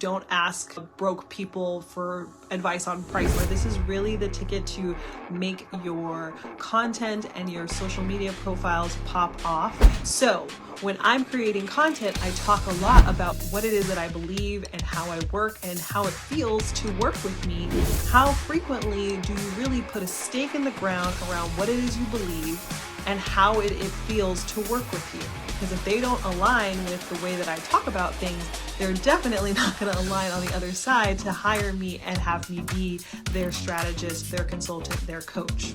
don't ask broke people for advice on price, where this is really the ticket to make your content and your social media profiles pop off. So when I'm creating content, I talk a lot about what it is that I believe and how I work and how it feels to work with me. How frequently do you really put a stake in the ground around what it is you believe and how it feels to work with you? Because if they don't align with the way that I talk about things, they're definitely not going to align on the other side to hire me and have me be their strategist, their consultant, their coach.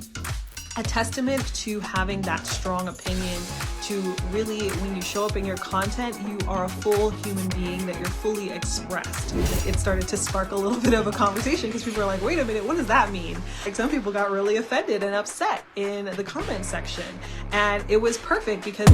A testament to having that strong opinion, to really, when you show up in your content, you are a full human being, that you're fully expressed. It started to spark a little bit of a conversation because people are like, wait a minute, what does that mean? Like, some people got really offended and upset in the comment section, and it was perfect because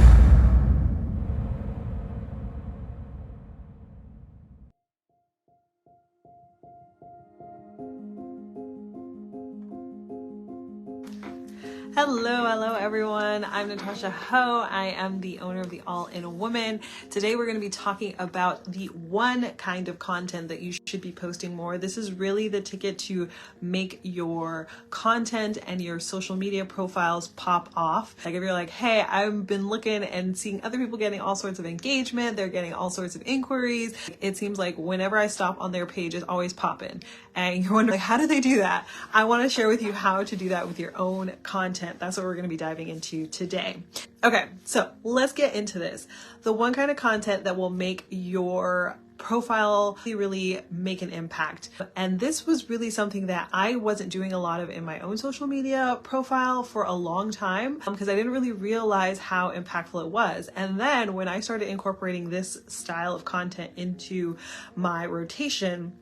Hello everyone. I'm Natasha Ho. I am the owner of the All-In Woman. Today we're going to be talking about the one kind of content that you should be posting more. This is really the ticket to make your content and your social media profiles pop off. Like, if you're like, hey, I've been looking and seeing other people getting all sorts of engagement, they're getting all sorts of inquiries. It seems like whenever I stop on their page, it's always popping. And you're wondering, how do they do that? I want to share with you how to do that with your own content. That's what we're going to be diving into today. Okay, so let's get into this. The one kind of content that will make your profile really make an impact. And this was really something that I wasn't doing a lot of in my own social media profile for a long time, because I didn't really realize how impactful it was. And then when I started incorporating this style of content into my rotation,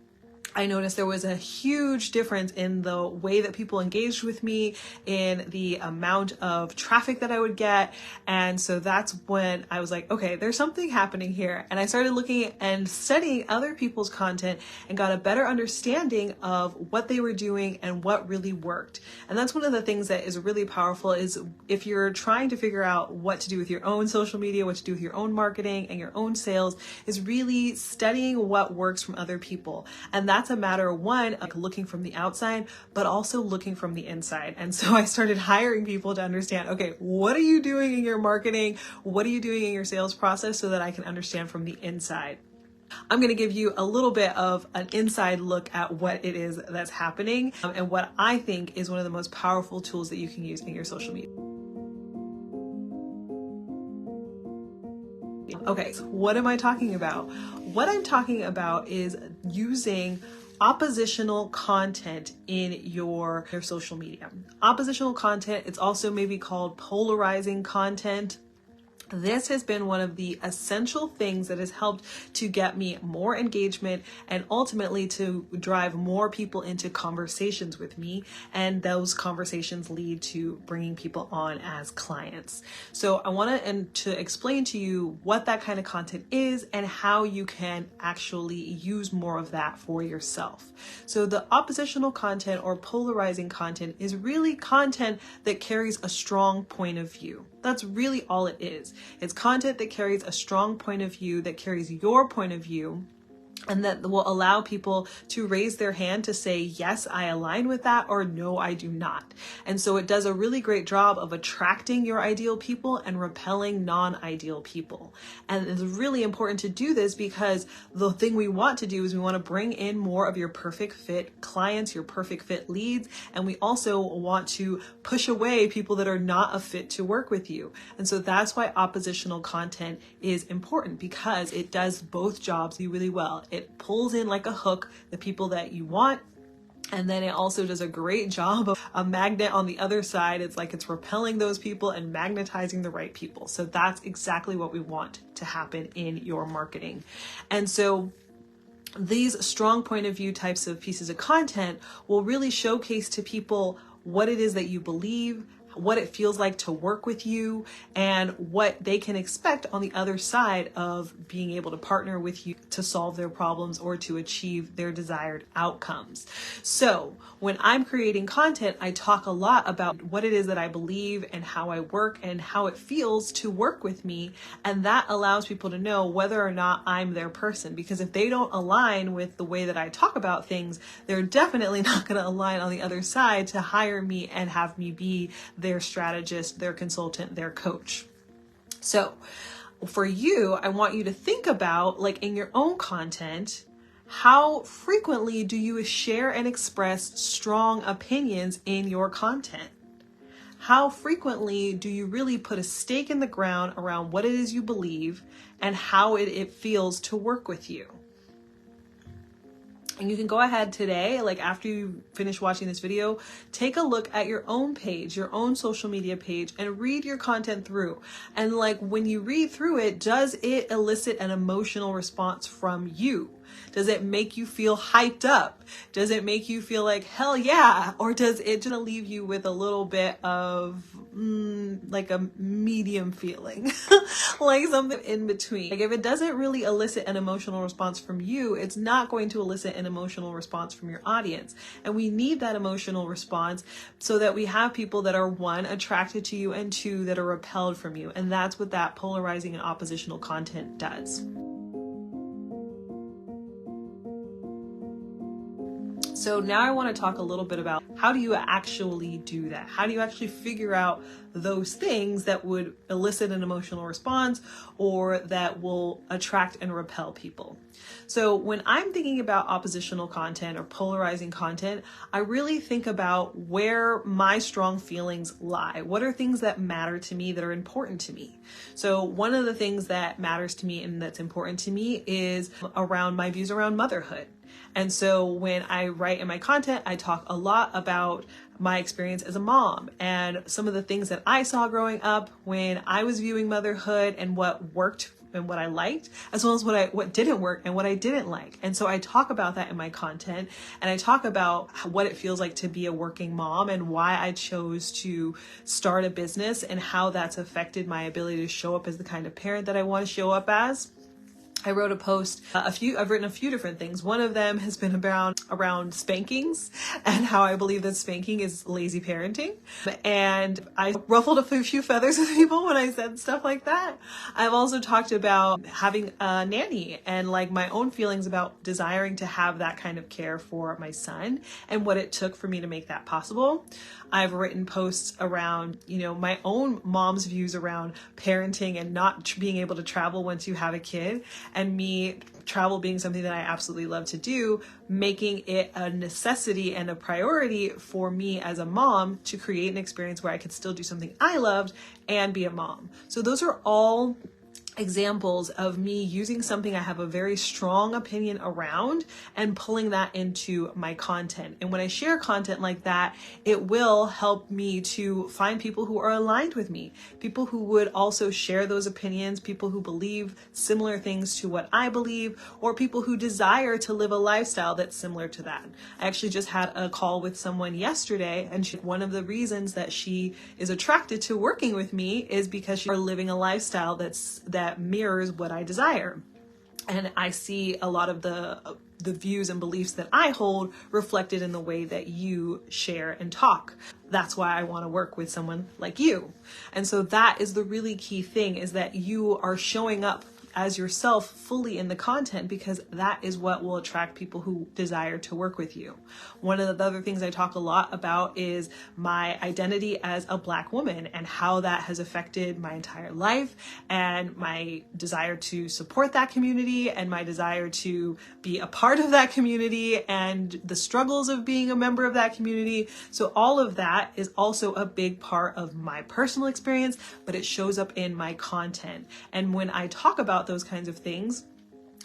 I noticed there was a huge difference in the way that people engaged with me, in the amount of traffic that I would get. And so that's when I was like, okay, there's something happening here. And I started looking and studying other people's content and got a better understanding of what they were doing and what really worked. And that's one of the things that is really powerful, is if you're trying to figure out what to do with your own social media, what to do with your own marketing and your own sales, is really studying what works from other people. And that's a matter of one, like looking from the outside, but also looking from the inside. And so I started hiring people to understand, okay, what are you doing in your marketing? What are you doing in your sales process, so that I can understand from the inside. I'm going to give you a little bit of an inside look at what it is that's happening, and what I think is one of the most powerful tools that you can use in your social media. Okay, so what am I talking about? What I'm talking about is using oppositional content in your social media. Oppositional content, it's also maybe called polarizing content. This has been one of the essential things that has helped to get me more engagement and ultimately to drive more people into conversations with me. And those conversations lead to bringing people on as clients. So I want to explain to you what that kind of content is and how you can actually use more of that for yourself. So the oppositional content or polarizing content is really content that carries a strong point of view. That's really all it is. It's content that carries a strong point of view, that carries your point of view, and that will allow people to raise their hand to say, yes, I align with that, or no, I do not. And so it does a really great job of attracting your ideal people and repelling non-ideal people. And it's really important to do this, because the thing we want to do is we want to bring in more of your perfect fit clients, your perfect fit leads. And we also want to push away people that are not a fit to work with you. And so that's why oppositional content is important, because it does both jobs really well. It pulls in like a hook the people that you want, and then it also does a great job of a magnet on the other side. It's like it's repelling those people and magnetizing the right people. So that's exactly what we want to happen in your marketing. And so these strong point of view types of pieces of content will really showcase to people what it is that you believe, what it feels like to work with you, and what they can expect on the other side of being able to partner with you to solve their problems or to achieve their desired outcomes. So when I'm creating content, I talk a lot about what it is that I believe and how I work and how it feels to work with me. And that allows people to know whether or not I'm their person, because if they don't align with the way that I talk about things, they're definitely not going to align on the other side to hire me and have me be their strategist, their consultant, their coach. So for you, I want you to think about, like, in your own content, how frequently do you share and express strong opinions in your content? How frequently do you really put a stake in the ground around what it is you believe and how it feels to work with you? And you can go ahead today, like after you finish watching this video, take a look at your own page, your own social media page, and read your content through. And like when you read through it, does it elicit an emotional response from you? Does it make you feel hyped up? Does it make you feel like, hell yeah? Or does it just leave you with a little bit of like a medium feeling, like something in between? Like if it doesn't really elicit an emotional response from you, it's not going to elicit an emotional response from your audience. And we need that emotional response so that we have people that are, one, attracted to you, and two, that are repelled from you. And that's what that polarizing and oppositional content does. So now I want to talk a little bit about how do you actually do that? How do you actually figure out those things that would elicit an emotional response or that will attract and repel people? So when I'm thinking about oppositional content or polarizing content, I really think about where my strong feelings lie. What are things that matter to me, that are important to me? So one of the things that matters to me and that's important to me is around my views around motherhood. And so when I write in my content, I talk a lot about my experience as a mom and some of the things that I saw growing up when I was viewing motherhood and what worked and what I liked, as well as what didn't work and what I didn't like. And so I talk about that in my content, and I talk about what it feels like to be a working mom and why I chose to start a business and how that's affected my ability to show up as the kind of parent that I want to show up as. I wrote a post, I've written a few different things. One of them has been around spankings and how I believe that spanking is lazy parenting. And I ruffled a few feathers with people when I said stuff like that. I've also talked about having a nanny and like my own feelings about desiring to have that kind of care for my son and what it took for me to make that possible. I've written posts around, my own mom's views around parenting and not being able to travel once you have a kid, and me travel being something that I absolutely love to do, making it a necessity and a priority for me as a mom to create an experience where I could still do something I loved and be a mom. So those are all examples of me using something I have a very strong opinion around and pulling that into my content. And when I share content like that, it will help me to find people who are aligned with me, people who would also share those opinions, people who believe similar things to what I believe, or people who desire to live a lifestyle that's similar to that. I actually just had a call with someone yesterday, and one of the reasons that she is attracted to working with me is because she's living a lifestyle that mirrors what I desire. And I see a lot of the views and beliefs that I hold reflected in the way that you share and talk. That's why I want to work with someone like you. And so that is the really key thing, is that you are showing up as yourself fully in the content, because that is what will attract people who desire to work with you. One of the other things I talk a lot about is my identity as a Black woman and how that has affected my entire life, and my desire to support that community and my desire to be a part of that community and the struggles of being a member of that community. So all of that is also a big part of my personal experience, but it shows up in my content. And when I talk about those kinds of things,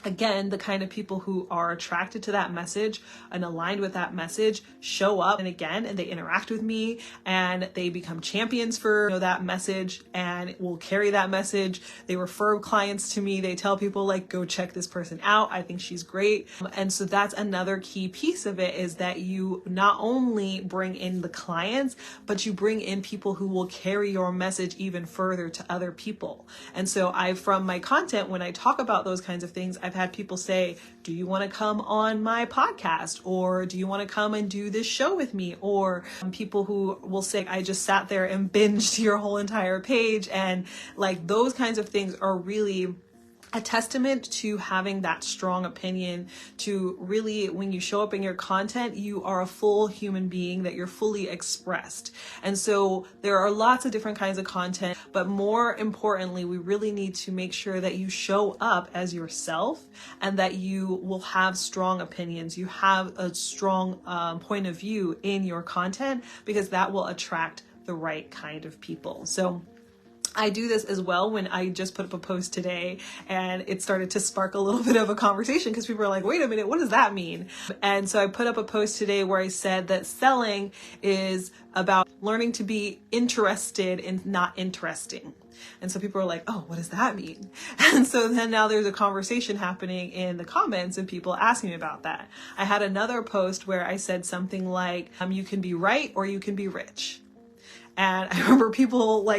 again, the kind of people who are attracted to that message and aligned with that message show up and again, and they interact with me and they become champions for that message and will carry that message. They refer clients to me. They tell people like, go check this person out. I think she's great. And so that's another key piece of it, is that you not only bring in the clients, but you bring in people who will carry your message even further to other people. And so from my content, when I talk about those kinds of things, I've had people say, do you want to come on my podcast? Or do you want to come and do this show with me? Or people who will say, I just sat there and binged your whole entire page. And like those kinds of things are really a testament to having that strong opinion, to really, when you show up in your content, you are a full human being, that you're fully expressed. And so there are lots of different kinds of content, but more importantly, we really need to make sure that you show up as yourself and that you will have strong opinions. You have a strong point of view in your content, because that will attract the right kind of people. So I do this as well. When I just put up a post today and it started to spark a little bit of a conversation, because people are like, wait a minute, what does that mean? And so I put up a post today where I said that selling is about learning to be interested in not interesting. And so people are like, oh, what does that mean? And so then now there's a conversation happening in the comments and people asking me about that. I had another post where I said something like, you can be right or you can be rich. And I remember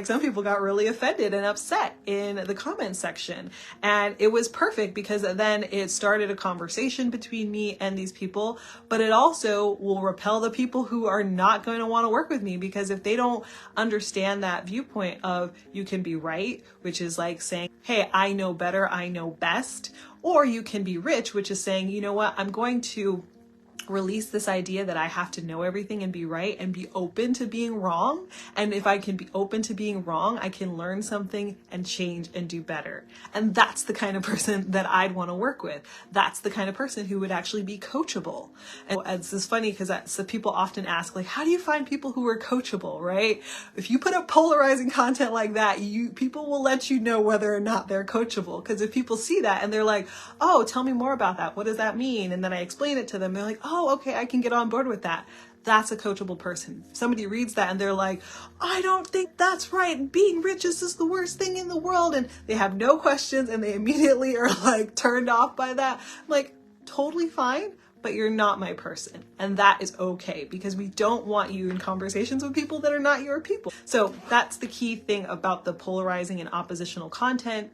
some people got really offended and upset in the comment section. And it was perfect, because then it started a conversation between me and these people, but it also will repel the people who are not going to want to work with me, because if they don't understand that viewpoint of you can be right, which is like saying, hey, I know better, I know best, or you can be rich, which is saying, you know what, I'm going to release this idea that I have to know everything and be right, and be open to being wrong. And if I can be open to being wrong, I can learn something and change and do better. And that's the kind of person that I'd want to work with. That's the kind of person who would actually be coachable. And it's just funny, because so people often ask, like, how do you find people who are coachable, right? If you put up polarizing content like that, people will let you know whether or not they're coachable. Because if people see that and they're like, oh, tell me more about that. What does that mean? And then I explain it to them. They're like, oh, okay, I can get on board with that. That's a coachable person. Somebody reads that and they're like, I don't think that's right. Being rich is just the worst thing in the world. And they have no questions and they immediately are like turned off by that. I'm like, totally fine, but you're not my person. And that is okay, because we don't want you in conversations with people that are not your people. So that's the key thing about the polarizing and oppositional content,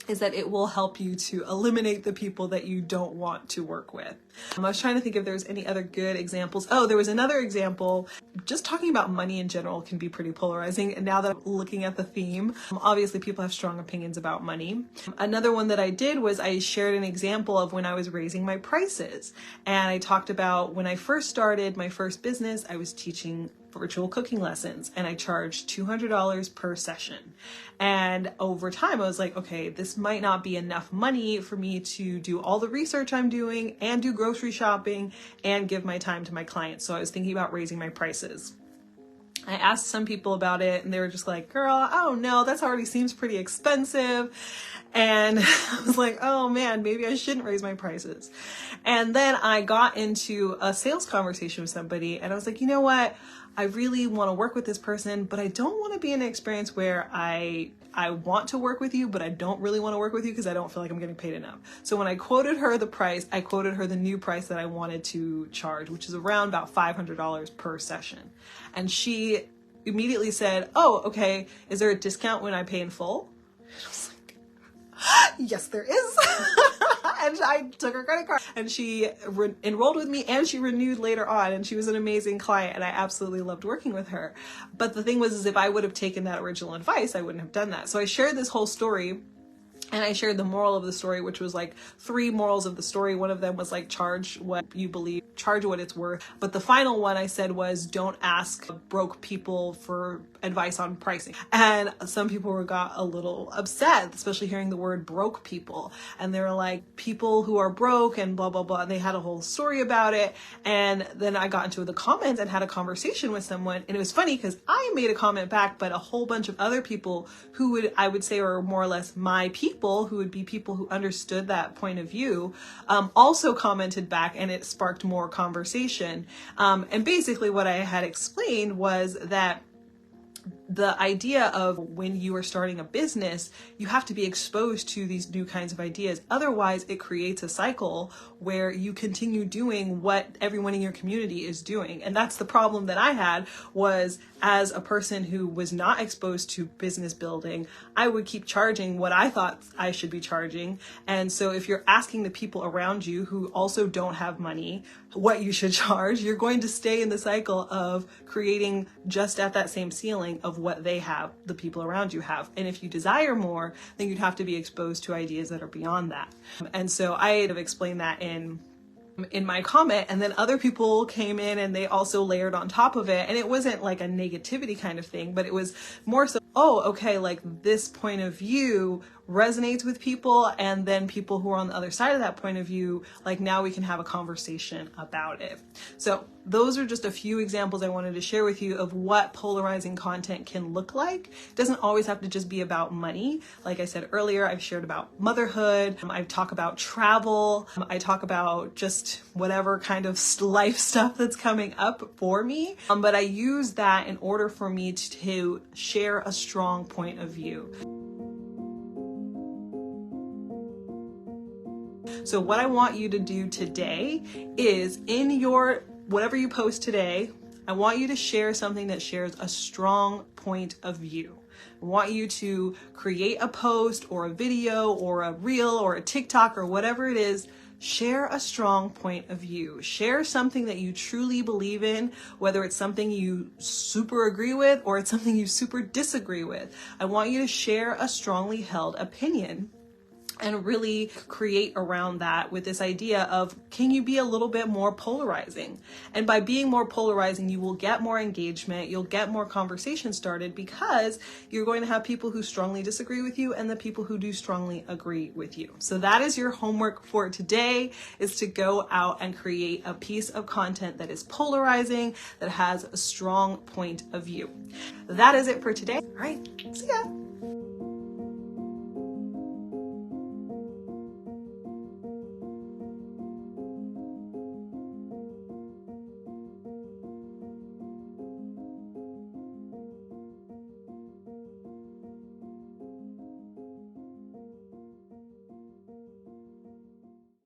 is that it will help you to eliminate the people that you don't want to work with. I was trying to think if there's any other good examples. Oh, there was another example. Just talking about money in general can be pretty polarizing. And now that I'm looking at the theme, obviously people have strong opinions about money. Another one that I did was I shared an example of when I was raising my prices. And I talked about when I first started my first business, I was teaching virtual cooking lessons and I charged $200 per session. And over time I was like, okay, this might not be enough money for me to do all the research I'm doing and do grocery shopping and give my time to my clients. So I was thinking about raising my prices. I asked some people about it and they were just like, girl, I don't know, that already seems pretty expensive. And I was like, oh man, maybe I shouldn't raise my prices. And then I got into a sales conversation with somebody and I was like, you know what? I really want to work with this person, but I don't want to be in an experience where I want to work with you, but I don't really want to work with you because I don't feel like I'm getting paid enough. So when I quoted her the price, I quoted her the new price that I wanted to charge, which is around about $500 per session. And she immediately said, oh, okay, is there a discount when I pay in full? And I was like, yes, there is. And I took her credit card and she enrolled with me and she renewed later on, and she was an amazing client and I absolutely loved working with her. But the thing was, is if I would have taken that original advice, I wouldn't have done that. So I shared this whole story. And I shared the moral of the story, which was like 3 morals of the story. One of them was like, charge what you believe, charge what it's worth. But the final one I said was, don't ask broke people for advice on pricing. And some people got a little upset, especially hearing the word broke people. And they were like, people who are broke and blah, blah, blah. And they had a whole story about it. And then I got into the comments and had a conversation with someone. And it was funny because I made a comment back, but a whole bunch of other people who I would say are more or less my people people, who would be people who understood that point of view, also commented back, and it sparked more conversation. And basically what I had explained was that the idea of when you are starting a business, you have to be exposed to these new kinds of ideas. Otherwise, it creates a cycle where you continue doing what everyone in your community is doing. And that's the problem that I had, was as a person who was not exposed to business building, I would keep charging what I thought I should be charging. And so if you're asking the people around you who also don't have money what you should charge, you're going to stay in the cycle of creating just at that same ceiling of what they have, the people around you have. And if you desire more, then you'd have to be exposed to ideas that are beyond that. And so I have explained that in my comment, and then other people came in and they also layered on top of it. And it wasn't like a negativity kind of thing, but it was more so, oh, okay, like this point of view resonates with people, and then people who are on the other side of that point of view, like now we can have a conversation about it. So those are just a few examples I wanted to share with you of what polarizing content can look like. It doesn't always have to just be about money. Like I said earlier, I've shared about motherhood, I've talked about travel, I talk about just whatever kind of life stuff that's coming up for me. But I use that in order for me to share a strong point of view. So what I want you to do today is, in your whatever you post today, I want you to share something that shares a strong point of view. I want you to create a post or a video or a reel or a TikTok or whatever it is. Share a strong point of view. Share something that you truly believe in, whether it's something you super agree with or it's something you super disagree with. I want you to share a strongly held opinion and really create around that with this idea of, can you be a little bit more polarizing? And by being more polarizing, you will get more engagement, you'll get more conversation started, because you're going to have people who strongly disagree with you and the people who do strongly agree with you. So that is your homework for today, is to go out and create a piece of content that is polarizing, that has a strong point of view. That is it for today. All right, see ya.